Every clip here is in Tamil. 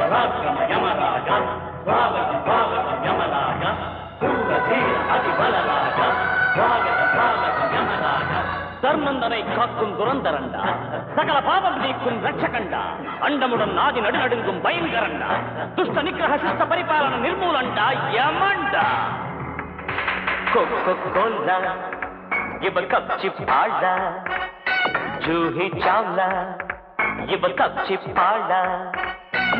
పరాక్రమ యమరాజ స్వాగతం స్వాగతం యమరాజ சூர தீர அதிபலராஜ ஸ்வாகதம் ஸ்வாகதம் யமராஜ தர்மந்தனை காக்கும் துரந்தரண்டா சகல பாவம் நீக்கும் ரட்சகண்டா அண்டமுடன் நாதி நடுநடுங்கும் பயங்கரண்டா துஷ்ட நிகிரக சிஷ்ட பரிபாலன நிர்மூலண்டா யமண்டா கோலா இவ கப்சி பாடா ஜூஹி சாவ்லா இவ கப்சி பாடா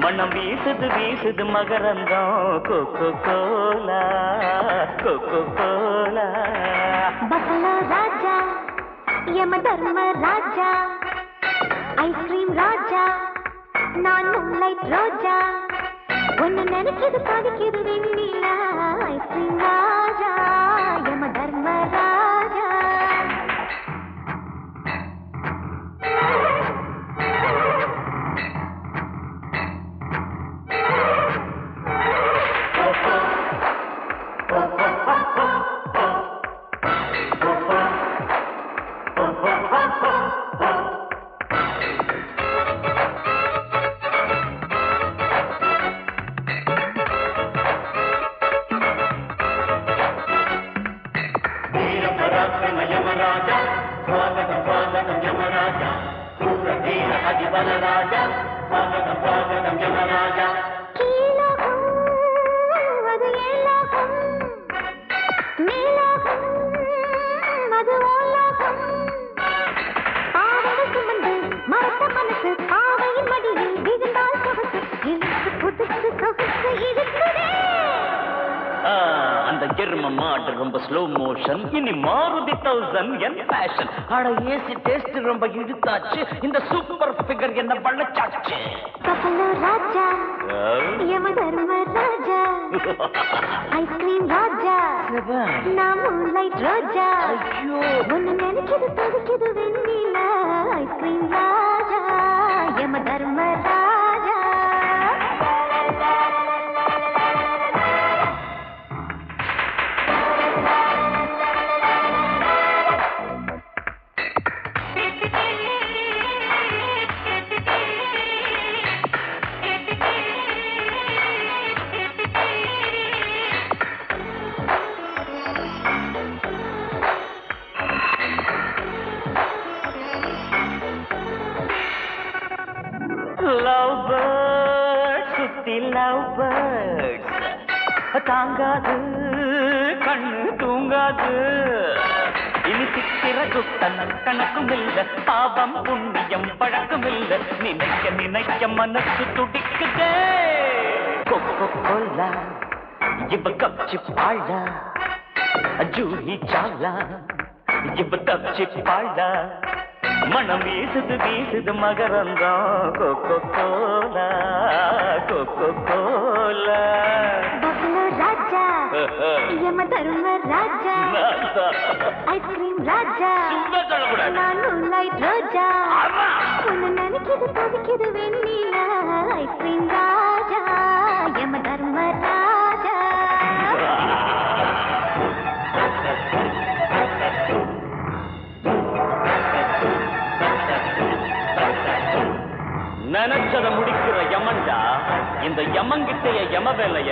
மனம் வீசுது வீசுது மகரந்தம் கோகோ கோலா பஃபலோ ராஜா யம தர்ம ராஜா ஐஸ்கிரீம் ராஜா நான் மூன்லைட் ரோஜா ஒன்னு நினைச்சது பாதிக்குது வெண்ணிலா ஐஸ்கிரீம் ராஜா யம தர்ம ராஜா యమరాజా స్వాగతం స్వాగతం యమరాజా సూర ధీర అధిబలరాజా స్వాగతం స్వాగతం యమరాజా அந்த எரும மாடு ரொம்ப ஸ்லோ மோஷன் இனி மாருதி 1000 என் ஃபேஷன் ஆனா ஏசி டேஸ்ட் ரொம்ப இழுத்தாச்சு இந்த சூப்பர் ஃபிகர் என்ன பண்ணச்சாச்சு பஃபலோ ராஜா யம தர்ம ராஜா ஐஸ்கிரீம் ராஜா நான் மூன்லைட் ரோஜா ஒன்னு நினைச்சது தவிக்குது வெண்ணிலா ஐஸ்கிரீம் ராஜா யம தர்ம ராஜா லவ் பேர்ட் சுத்தி லவ் பேர்ட் தாங்காது கண்ணு தூங்காது இனி சித்திர குத்தன கணக்கும் இல்ல பாவம் புண்ணியம் பழக்கம் இல்ல நினைக்க நினைக்க மனசு துடிக்குதே கொக்கோ கோலா இவ கப்சி பாடா ஜூஹி சாலா இவ கப்சி பாடா மனம் வீசுது வீசுது மகரந்தம் கோகோ கோலா பஃபலோ ராஜா யம தர்ம ராஜா ஐஸ்கிரீம் ராஜா நான் மூன்லைட் ரோஜா ஒன்னு நினைக்குது தவிக்குது வெண்ணிலா ஐஸ்கிரீம் ராஜா யம தர்ம ராஜா நினைச்சத முடிக்கிற யமன்டா இந்த யமங்கிட்டைய யம வேலைய